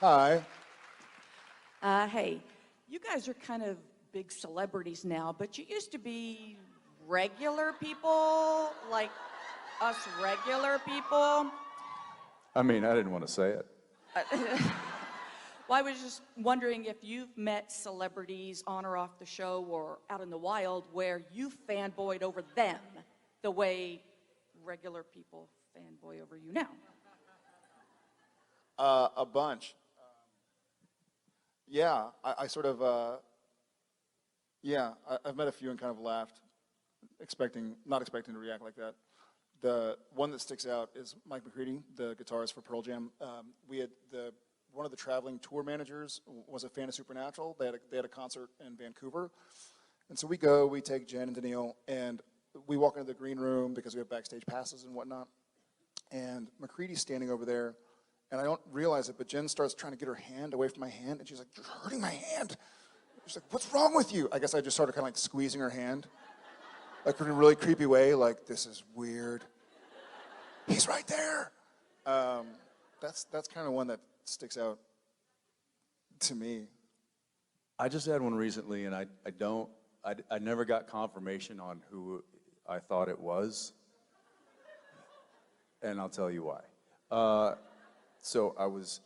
Hi. Hey, you guys are kind of big celebrities now, but you used to be regular people, like us regular people. I mean, I didn't want to say it. Well, I was just wondering if you've met celebrities on or off the show or out in the wild where you fanboyed over them the way regular people fanboy over you now. A bunch. Yeah, I sort of, yeah, I've met a few and kind of laughed, not expecting to react like that. The one that sticks out is Mike McCready, the guitarist for Pearl Jam. One of the traveling tour managers was a fan of Supernatural. They had a concert in Vancouver. And so we take Jen and Daniil, and we walk into the green room because we have backstage passes and whatnot. And McCready's standing over there, and I don't realize it, but Jen starts trying to get her hand away from my hand, and she's like, "You're hurting my hand." She's like, "What's wrong with you?" I guess I just started kind of like squeezing her hand, like in a really creepy way, like, this is weird. He's right there. That's kind of one that sticks out to me. I just had one recently, and I never got confirmation on who I thought it was, and I'll tell you why. So I was,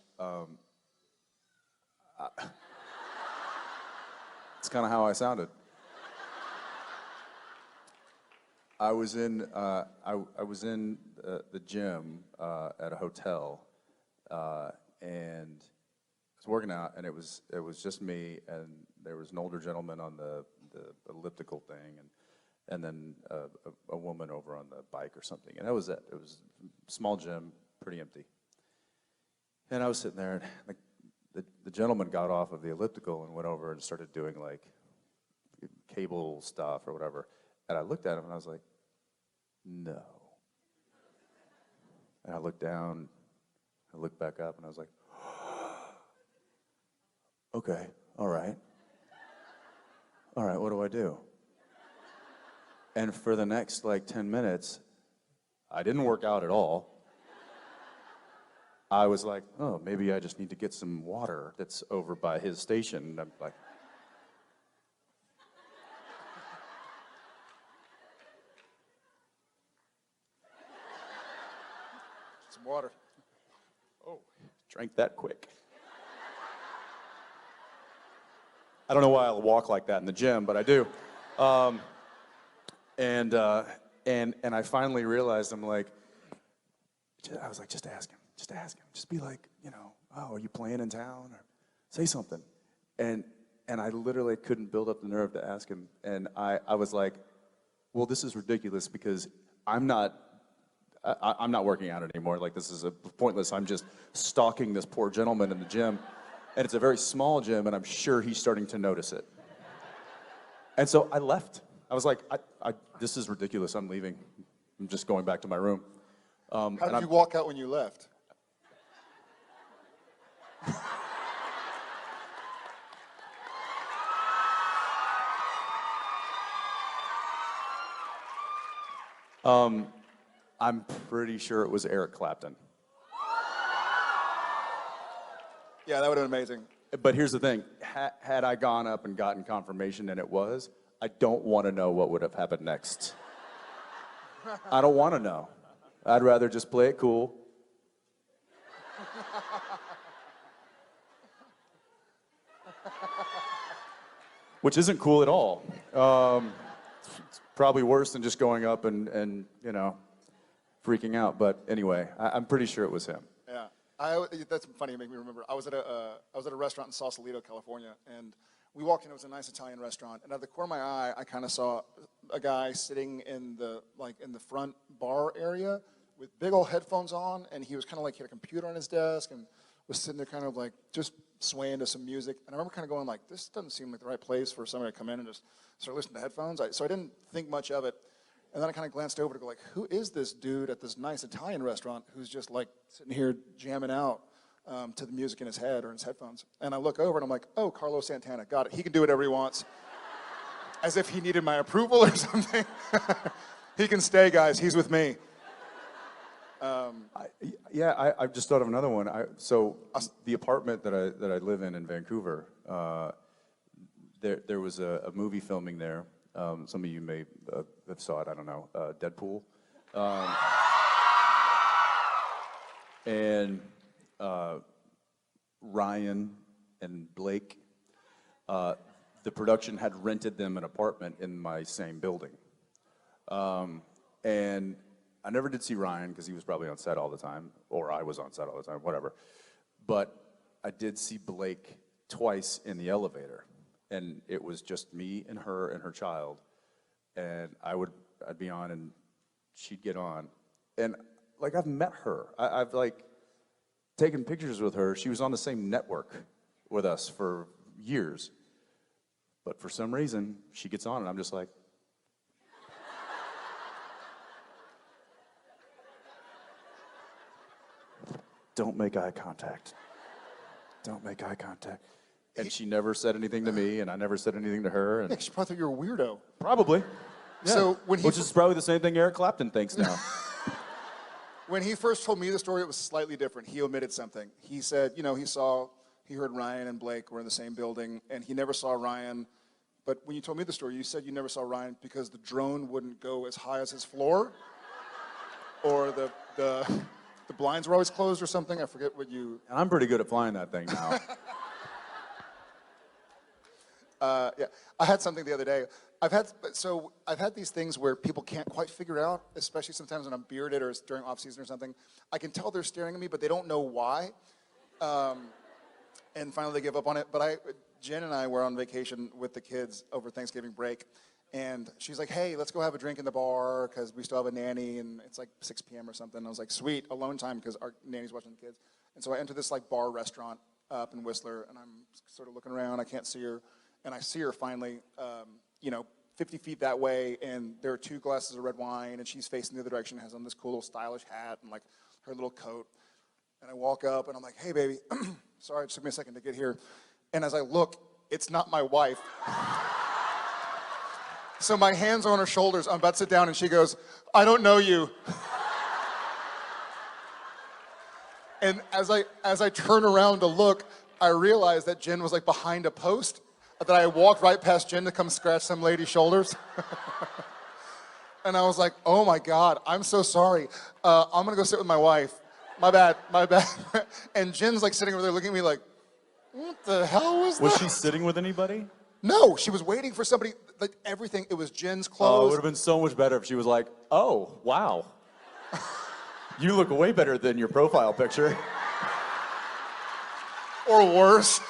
it's kind of how I sounded. I was in the gym at a hotel, and I was working out, and it was just me, and there was an older gentleman on the elliptical thing, and then a woman over on the bike or something, and that was it. It was a small gym, pretty empty. And I was sitting there, and the gentleman got off of the elliptical and went over and started doing like cable stuff or whatever. And I looked at him and I was like, no. And I looked down, I looked back up, and I was like, okay, all right. All right, what do I do? And for the next like 10 minutes, I didn't work out at all. I was like, oh, maybe I just need to get some water that's over by his station. And I'm like, Some water. Oh, drank that quick. I don't know why I walk like that in the gym, but I do. And I finally realized, I was like, just ask him. Just ask him. Just be like, oh, are you playing in town? Or say something. And I literally couldn't build up the nerve to ask him. And I was like, well, this is ridiculous because I'm not working out anymore. Like, this is pointless. I'm just stalking this poor gentleman in the gym. And it's a very small gym, and I'm sure he's starting to notice it. And so I left. I was like, this is ridiculous. I'm leaving. I'm just going back to my room. How did you walk out when you left? I'm pretty sure it was Eric Clapton. Yeah, that would have been amazing. But here's the thing. Had I gone up and gotten confirmation and it was, I don't want to know what would have happened next. I don't want to know. I'd rather just play it cool. Which isn't cool at all. It's probably worse than just going up and freaking out. But anyway, I'm pretty sure it was him. Yeah, that's funny. You make me remember. I was at a restaurant in Sausalito, California, and we walked in. It was a nice Italian restaurant, and out of the corner of my eye, I kind of saw a guy sitting in the front bar area with big old headphones on, and he was kind of like, he had a computer on his desk and was sitting there kind of like just swaying to some music. And I remember kind of going like, this doesn't seem like the right place for somebody to come in and just start listening to headphones. So I didn't think much of it. And then I kind of glanced over to go like, who is this dude at this nice Italian restaurant who's just like sitting here jamming out to the music in his head or in his headphones? And I look over and I'm like, oh, Carlos Santana, got it. He can do whatever he wants. As if he needed my approval or something. He can stay, guys. He's with me. I've just thought of another one. So the apartment that I live in Vancouver, there was a movie filming there. Some of you may have saw it. I don't know. Deadpool, and Ryan and Blake. The production had rented them an apartment in my same building, and I never did see Ryan because he was probably on set all the time, or I was on set all the time, whatever. But I did see Blake twice in the elevator, and it was just me and her child, and I'd be on and she'd get on, and like I've met her, I've like taken pictures with her. She was on the same network with us for years, but for some reason she gets on, and I'm just like. Don't make eye contact. Don't make eye contact. And she never said anything to me, and I never said anything to her. And Yeah, she probably thought you were a weirdo. probably. Yeah. So Which is probably the same thing Eric Clapton thinks now. When he first told me the story, it was slightly different. He omitted something. He said, he heard Ryan and Blake were in the same building, and he never saw Ryan. But when you told me the story, you said you never saw Ryan because the drone wouldn't go as high as his floor, or the blinds were always closed or something. I forget what you. And I'm pretty good at flying that thing now. Yeah, I had something the other day. I've had these things where people can't quite figure out, especially sometimes when I'm bearded or it's during off season or something. I can tell they're staring at me, but they don't know why. And finally they give up on it. But Jen and I were on vacation with the kids over Thanksgiving break, and she's like, "Hey, let's go have a drink in the bar because we still have a nanny, and it's like 6 p.m. or something." And I was like, "Sweet, alone time," because our nanny's watching the kids. And so I enter this like bar restaurant up in Whistler, and I'm sort of looking around. I can't see her. And I see her finally, 50 feet that way, and there are 2 glasses of red wine, and she's facing the other direction, has on this cool little stylish hat and like her little coat. And I walk up, and I'm like, "Hey, baby, sorry, it took me a second to get here." And as I look, it's not my wife. So my hands are on her shoulders. I'm about to sit down, and she goes, "I don't know you." And as I turn around to look, I realize that Jen was like behind a post. That I walked right past Jen to come scratch some lady's shoulders. And I was like, "Oh my God, I'm so sorry. I'm gonna go sit with my wife. My bad. And Jen's like sitting over there looking at me like, "What the hell was that?" Was she sitting with anybody? No, she was waiting for somebody, like everything. It was Jen's Oh, it clothes. would have been so much better if she was like, "Oh, wow. You look way better than your profile picture." Or worse.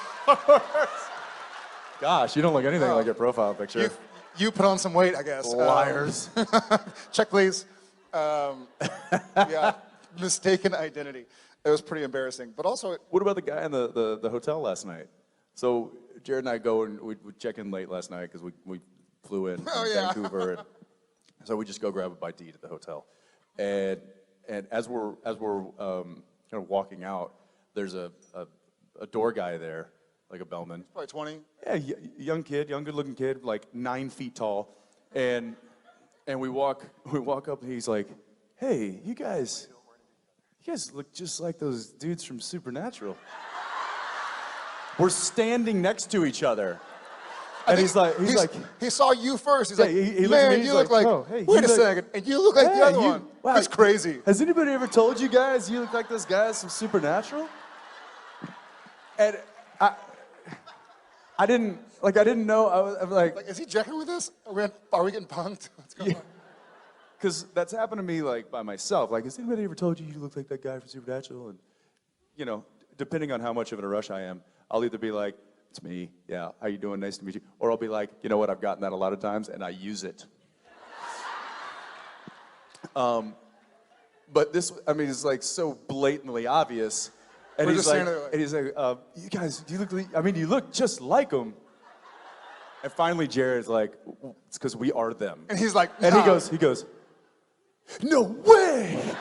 Gosh, you don't look anything like your profile picture. You put on some weight, I guess. Liars. Check, please. Yeah, mistaken identity. It was pretty embarrassing. But also, What about the guy in the hotel last night? So Jared and I go and we check in late last night because we flew in from Vancouver, and so we just go grab a bite to eat at the hotel. And as we're kind of walking out, there's a door guy there, like a bellman. probably 20. Yeah, young kid, young good-looking kid, like 9 feet tall, and we walk up, and he's like, "Hey, you guys look just like those dudes from Supernatural." We're standing next to each other, and he's like, he saw you first. He's Yeah, like, he looked at "Man, me, he's you look like, like, "Oh, hey, wait you a look- second, and you look like the "Hey, other you- one." wow, That's crazy. Has anybody ever told you guys you look like those guys from Supernatural? And I didn't know. I'm like, Like, is he checking with us? Are we getting punked? What's going on? because that's happened to me like by myself. Like, has anybody ever told you you look like that guy from Supernatural? And depending on how much of in a rush I am, I'll either be like, "It's me, yeah, how you doing? Nice to meet you," or I'll be like, "You know what? I've gotten that a lot of times, and I use it." But this, it's like so blatantly obvious. And We're he's just like, saying it like- "You guys, you look just like them." And finally, Jared's like, "It's because we are them." And he's like, and "Nah." he goes, "No way!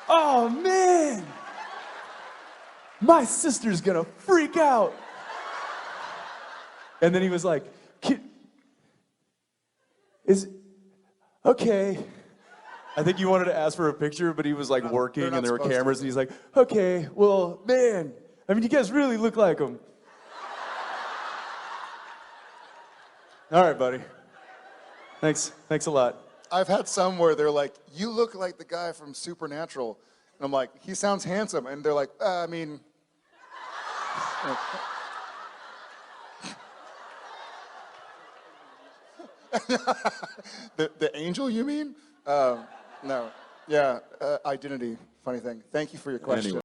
Oh man, my sister's gonna freak out." And then he was like, "Okay." I think you wanted to ask for a picture, but he was like working they're not and there were supposed to. cameras and he's like, okay, well, man, I mean, you guys really look like him. All right, buddy. Thanks a lot. I've had some where they're like, you look like the guy from Supernatural. And I'm like, he sounds handsome. And they're like, I mean. The angel, you mean? No. Yeah, identity. Funny thing. Thank you for your question. Anyway.